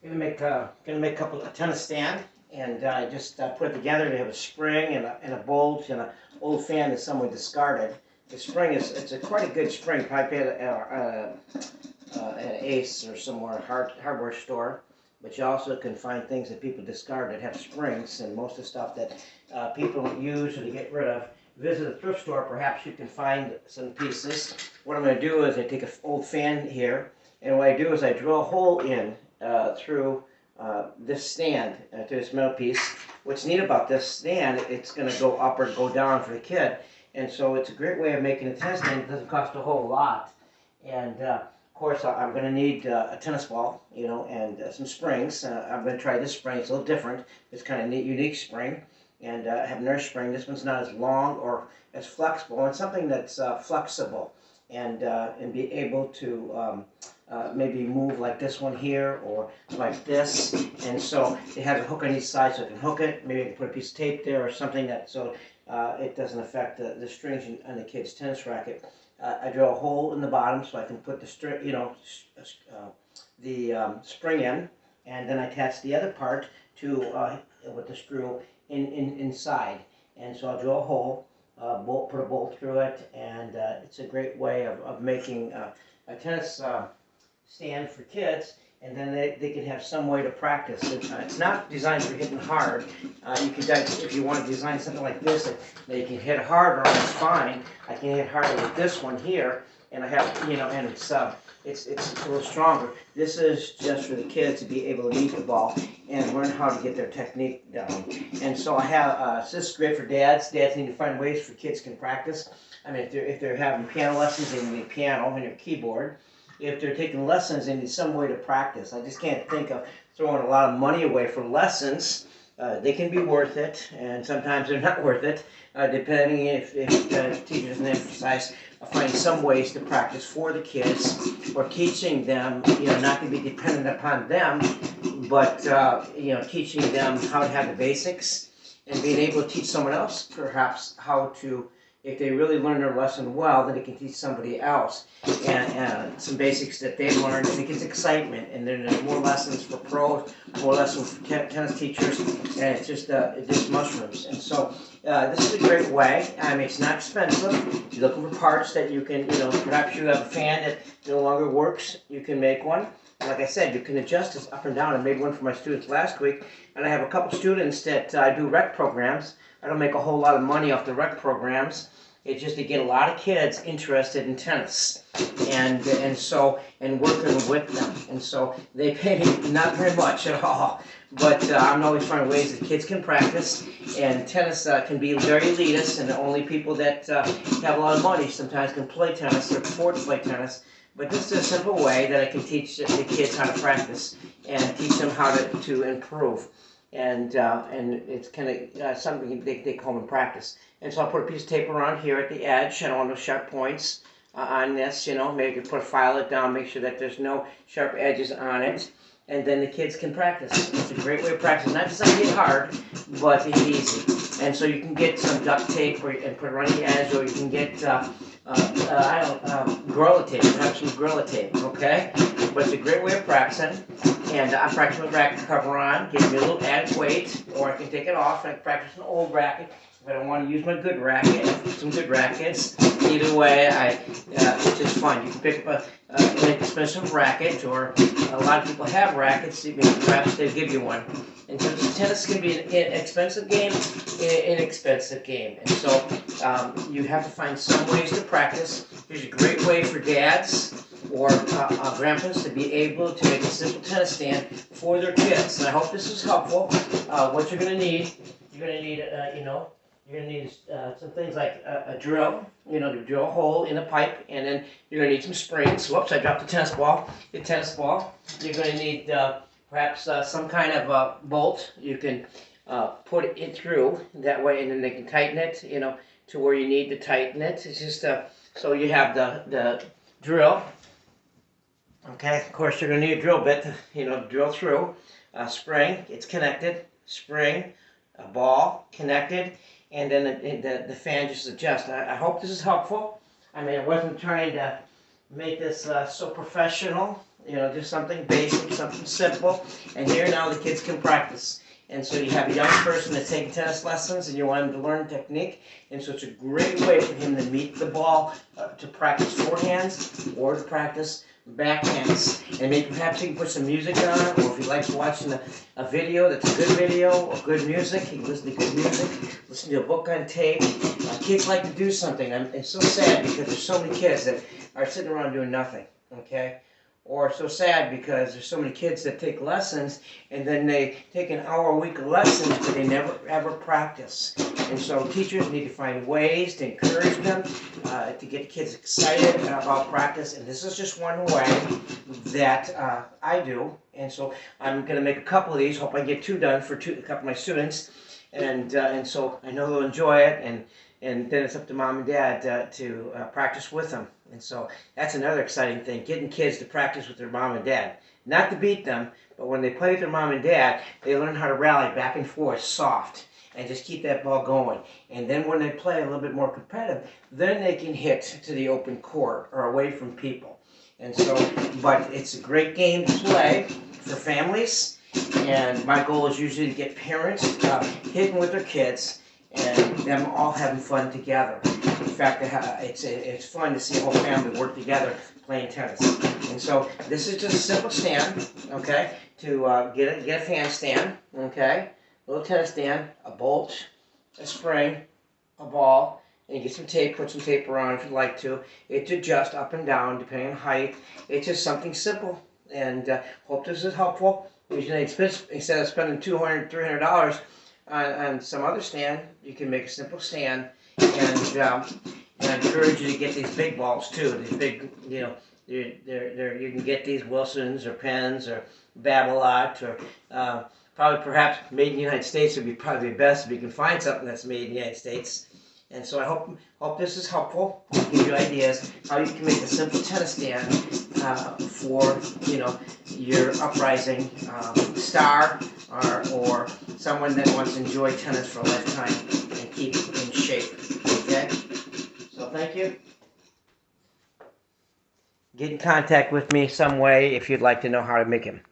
Gonna make a tennis stand, and I just put it together. They have a spring and a bolt and an old fan that someone discarded. The spring is it's a quite a good spring. Probably at an Ace or somewhere hardware store. But you also can find things that people discard that have springs, and most of the stuff that people don't use or they get rid of. Visit a thrift store. Perhaps you can find some pieces. What I'm going to do is I take an old fan here, and what I do is I drill a hole in through this stand to this metal piece. What's neat about this stand, it's going to go up or go down for the kid, and so it's a great way of making a tennis stand. It doesn't cost a whole lot, and of course I'm going to need a tennis ball, and some springs. I'm going to try this spring. It's a little different. It's kind of neat, unique spring, and I have another spring. This one's not as long or as flexible, and something that's flexible, and be able to maybe move like this one here or like this. And so it has a hook on each side, so I can hook it. Maybe I can put a piece of tape there or something that so it doesn't affect the strings on the kid's tennis racket. I drill a hole in the bottom so I can put the spring in, and then I attach the other part to with the screw inside. And so I'll drill a hole, put a bolt through it, and it's a great way of making a tennis stand for kids, and then they can have some way to practice. It's not designed for hitting hard. You can, if you want to design something like this that you can hit harder, it's fine. I can hit harder with this one here, and I have, and it's a little stronger. This is just for the kids to be able to meet the ball and learn how to get their technique down. And so I have, this is great for dads. Dads need to find ways for kids can practice. I mean, if they're having piano lessons, they need a piano and a keyboard. If they're taking lessons, they need some way to practice. I just can't think of throwing a lot of money away for lessons. They can be worth it, and sometimes they're not worth it, depending if teachers emphasize finding some ways to practice for the kids, or teaching them, not to be dependent upon them, but teaching them how to have the basics, and being able to teach someone else perhaps how to. If they really learn their lesson well, then they can teach somebody else and some basics that they learned, and it gets excitement. And then there's more lessons for pros, more lessons for tennis teachers, and it just mushrooms. And so this is a great way. I mean, it's not expensive. If you're looking for parts that you can, perhaps you have a fan that no longer works, you can make one. And like I said, you can adjust this up and down. I made one for my students last week, and I have a couple students that do rec programs. I don't make a whole lot of money off the rec programs. It's just to get a lot of kids interested in tennis, and working with them. And so they pay me not very much at all, but I'm always finding ways that kids can practice. And tennis can be very elitist, and the only people that have a lot of money sometimes can play tennis or afford to play tennis. But this is a simple way that I can teach the kids how to practice and teach them how to improve. And it's kind of something they call them practice. And so I'll put a piece of tape around here at the edge. I don't want no sharp points on this, maybe put a file it down, make sure that there's no sharp edges on it. And then the kids can practice. It's a great way of practicing. Not designed to hit hard, but it's easy. And so you can get some duct tape and put it around the edge, or you can get Gorilla Tape. Have some Gorilla Tape, okay? But it's a great way of practicing. And I'm practicing with racket cover on, gives me a little added weight, or I can take it off and I can practice an old racket. If I don't want to use my good racket, some good rackets. Either way, it's just fun. You can pick up an inexpensive racket, or a lot of people have rackets. Perhaps they'll give you one. And so tennis can be an expensive game, inexpensive game. And so you have to find some ways to practice. Here's a great way for dads or grandpas to be able to make a simple tennis stand for their kids. And I hope this is helpful. What you're going to need, you're going to need some things like a drill, to drill a hole in a pipe, and then you're going to need some springs. Whoops, I dropped the tennis ball. The tennis ball. You're going to need perhaps some kind of bolt. You can put it through that way, and then they can tighten it, to where you need to tighten it. It's just so you have the drill. Okay, of course you're going to need a drill bit to drill through. Spring, it's connected. Spring, a ball, connected. And then the fan just adjusts. I hope this is helpful. I mean, I wasn't trying to make this so professional, You know, just something basic, something simple. And here now the kids can practice. And so you have a young person that's taking tennis lessons and you want him to learn technique. And so it's a great way for him to meet the ball, to practice forehands or to practice backhands. And maybe perhaps he can put some music on it, or if he likes watching a video that's a good video or good music, he can listen to good music, listen to a book on tape. Kids like to do something. It's so sad because there's so many kids that are sitting around doing nothing, okay? Or so sad because there's so many kids that take lessons and then they take an hour a week of lessons but they never ever practice. And so teachers need to find ways to encourage them, to get kids excited about practice. And this is just one way that I do. And so I'm going to make a couple of these. Hope I get two done for a couple of my students. And so I know they'll enjoy it. And then it's up to mom and dad to practice with them. And so that's another exciting thing, getting kids to practice with their mom and dad. Not to beat them, but when they play with their mom and dad, they learn how to rally back and forth soft and just keep that ball going. And then when they play a little bit more competitive, then they can hit to the open court or away from people. And so, but it's a great game to play for families. And my goal is usually to get parents hitting with their kids and them all having fun together. In fact, it's fun to see a whole family work together playing tennis. And so this is just a simple stand, okay, to get a fan stand, okay, a little tennis stand, a bolt, a spring, a ball, and you get some tape, put some tape around if you'd like to. It's adjust up and down depending on height. It's just something simple, and hope this is helpful. Instead of spending $200, $300 on some other stand, you can make a simple stand. And I encourage you to get these big balls too. These big, you know, you can get these Wilsons or Penns or Babolat or probably perhaps made in the United States would be probably best if you can find something that's made in the United States. And so I hope this is helpful. I'll give you ideas how you can make a simple tennis stand for, you know, your uprising star or someone that wants to enjoy tennis for a lifetime and keep in shape. Okay? So thank you. Get in contact with me some way if you'd like to know how to make him.